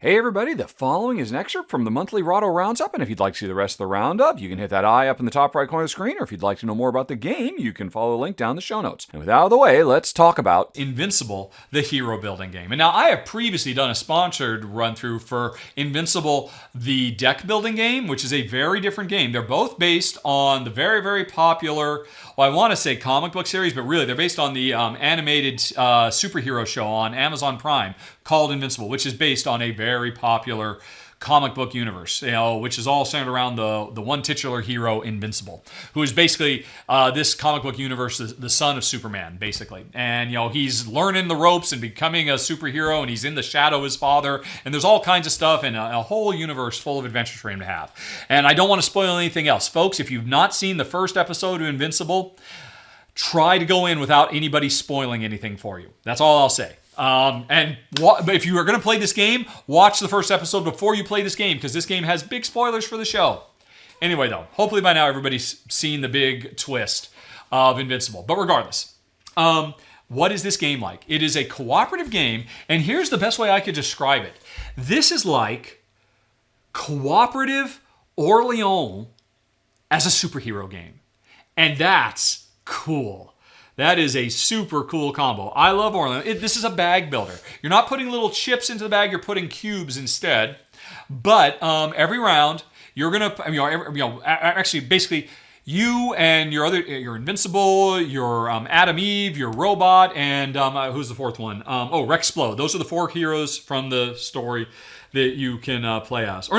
Hey everybody, the following is an excerpt from the monthly Rahdo Roundup, and if you'd like to see the rest of the roundup, you can hit that eye up in the top right corner of the screen, or if you'd like to know more about the game, you can follow the link down in the show notes. And with that out of the way, let's talk about Invincible, the hero building game. And now I have previously done a sponsored run through for Invincible, the deck building game, which is a very different game. They're both based on the very, very popular, well, I want to say comic book series, but really they're based on the animated superhero show on Amazon Prime called Invincible, which is based on a very popular comic book universe, which is all centered around the one titular hero, Invincible, who is basically this comic book universe, the son of Superman, basically. And, he's learning the ropes and becoming a superhero, and he's in the shadow of his father, and there's all kinds of stuff, and a whole universe full of adventures for him to have. And I don't want to spoil anything else. Folks, if you've not seen the first episode of Invincible, try to go in without anybody spoiling anything for you. That's all I'll say. If you are going to play this game, watch the first episode before you play this game, because this game has big spoilers for the show. Anyway, though, hopefully by now everybody's seen the big twist of Invincible. But regardless, what is this game like? It is a cooperative game, and here's the best way I could describe it. This is like cooperative Orleans as a superhero game, and that's cool. That is a super cool combo. I love Orleans. This is a bag builder. You're not putting little chips into the bag. You're putting cubes instead. But every round, you're gonna, actually, basically, you and your Invincible, your Adam Eve, your Robot, and who's the fourth one? Rexplode. Those are the four heroes from the story that you can play as.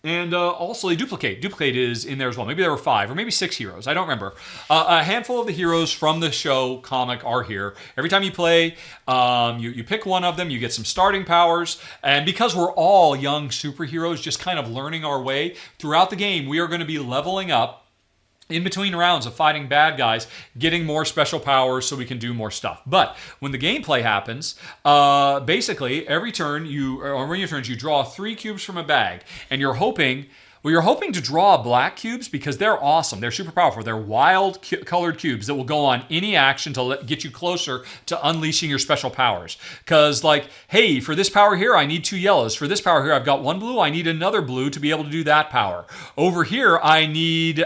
And also a Duplicate. Duplicate is in there as well. Maybe there were 5 or maybe 6 heroes. I don't remember. A handful of the heroes from the show comic are here. Every time you play, you pick one of them. You get some starting powers. And because we're all young superheroes just kind of learning our way, throughout the game, we are going to be leveling up in between rounds of fighting bad guys, getting more special powers so we can do more stuff. But when the gameplay happens, basically every turn you draw 3 cubes from a bag, and you're hoping to draw black cubes because they're awesome. They're super powerful. They're wild colored cubes that will go on any action to get you closer to unleashing your special powers. Because hey, for this power here, I need 2 yellows. For this power here, I've got 1 blue. I need another blue to be able to do that power. Over here, I need 2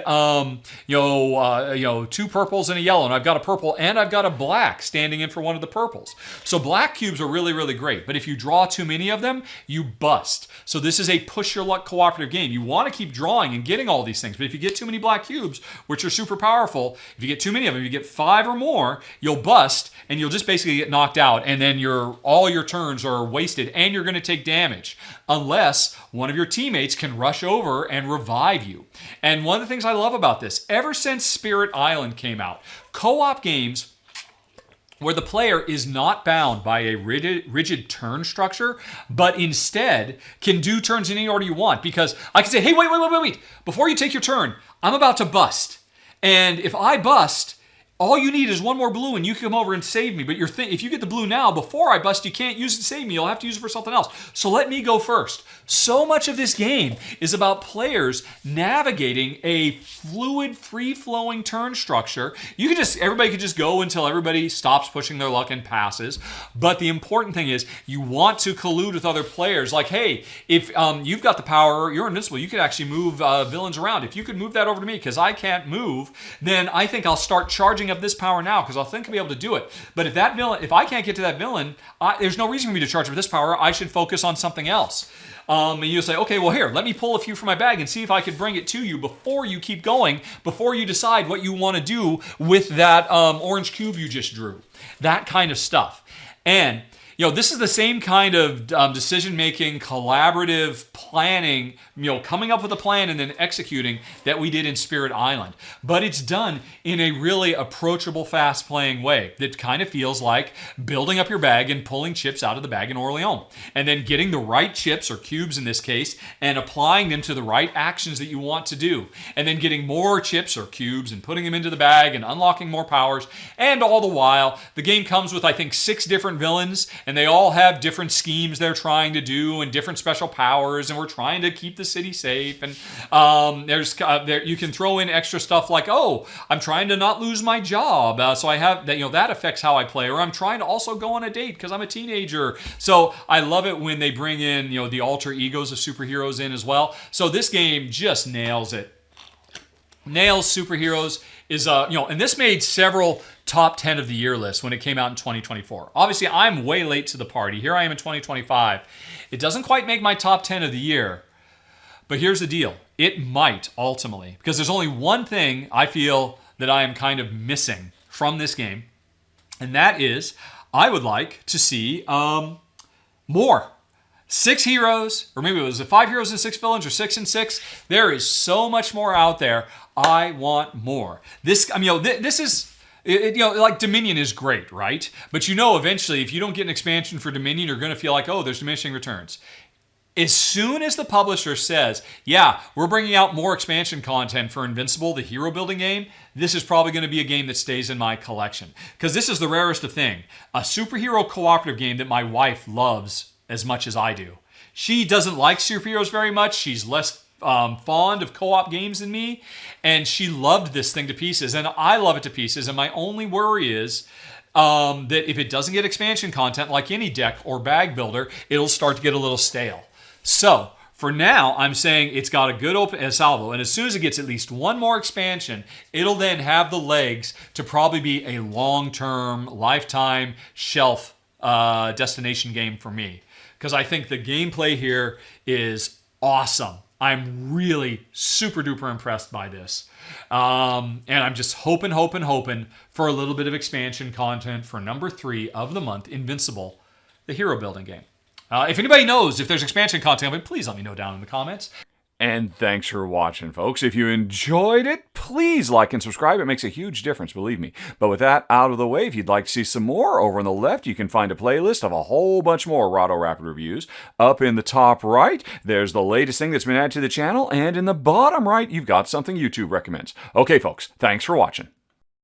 purples and a yellow, and I've got a purple and I've got a black standing in for one of the purples. So black cubes are really, really great. But if you draw too many of them, you bust. So this is a push your luck cooperative game. You want to keep drawing and getting all these things, but if you get too many black cubes, which are super powerful, if you get too many of them, you get 5 or more, you'll bust and you'll just basically get knocked out, and then all your turns are wasted, and you're going to take damage unless one of your teammates can rush over and revive you. And one of the things I love about this, ever since Spirit Island came out, co-op games where the player is not bound by a rigid turn structure, but instead can do turns in any order you want. Because I can say, hey, wait. Before you take your turn, I'm about to bust. And if I bust, all you need is 1 more blue and you can come over and save me. But if you get the blue now, before I bust, you can't use it to save me. You'll have to use it for something else. So let me go first. So much of this game is about players navigating a fluid, free-flowing turn structure. Everybody could just go until everybody stops pushing their luck and passes. But the important thing is you want to collude with other players. Like, hey, if you've got the power, you're invincible, you could actually move villains around. If you could move that over to me because I can't move, then I think I'll start charging up this power now because I'll think I'll be able to do it. But if I can't get to that villain, there's no reason for me to charge up this power. I should focus on something else. And you say, okay, well here, let me pull a few from my bag and see if I could bring it to you before you keep going, before you decide what you want to do with that orange cube you just drew. That kind of stuff. And this is the same kind of decision-making, collaborative planning, coming up with a plan and then executing that we did in Spirit Island. But it's done in a really approachable, fast-playing way that kind of feels like building up your bag and pulling chips out of the bag in Orleans. And then getting the right chips, or cubes in this case, and applying them to the right actions that you want to do. And then getting more chips or cubes and putting them into the bag and unlocking more powers. And all the while, the game comes with, I think, 6 different villains. and they all have different schemes they're trying to do and different special powers, and we're trying to keep the city safe. And you can throw in extra stuff like, oh, I'm trying to not lose my job, so I have that. That affects how I play. Or I'm trying to also go on a date because I'm a teenager. So I love it when they bring in the alter egos of superheroes in as well. So this game just nails it. Nails superheroes is and this made several top 10 of the year lists when it came out in 2024. Obviously, I'm way late to the party. Here I am in 2025. It doesn't quite make my top 10 of the year, but here's the deal. It might ultimately, because there's only one thing I feel that I am kind of missing from this game, and that is I would like to see more. 6 heroes, or maybe it was 5 heroes and 6 villains, or 6 and 6. There is so much more out there. I want more. This is, like Dominion is great, right? But eventually, if you don't get an expansion for Dominion, you're going to feel like, oh, there's diminishing returns. As soon as the publisher says, yeah, we're bringing out more expansion content for Invincible, the hero building game, this is probably going to be a game that stays in my collection. Because this is the rarest of thing. A superhero cooperative game that my wife loves as much as I do. She doesn't like superheroes very much. She's less fond of co-op games than me. And she loved this thing to pieces. And I love it to pieces. And my only worry is that if it doesn't get expansion content like any deck or bag builder, it'll start to get a little stale. So for now, I'm saying it's got a good open salvo, and as soon as it gets at least one more expansion, it'll then have the legs to probably be a long-term, lifetime shelf destination game for me. Because I think the gameplay here is awesome. I'm really super duper impressed by this. And I'm just hoping for a little bit of expansion content for number 3 of the month, Invincible, the hero building game. If anybody knows if there's expansion content, please let me know down in the comments. And thanks for watching, folks. If you enjoyed it, please like and subscribe. It makes a huge difference, believe me. But with that out of the way, if you'd like to see some more, over on the left, you can find a playlist of a whole bunch more Rahdo Rapid reviews. Up in the top right, there's the latest thing that's been added to the channel. And in the bottom right, you've got something YouTube recommends. Okay, folks, thanks for watching.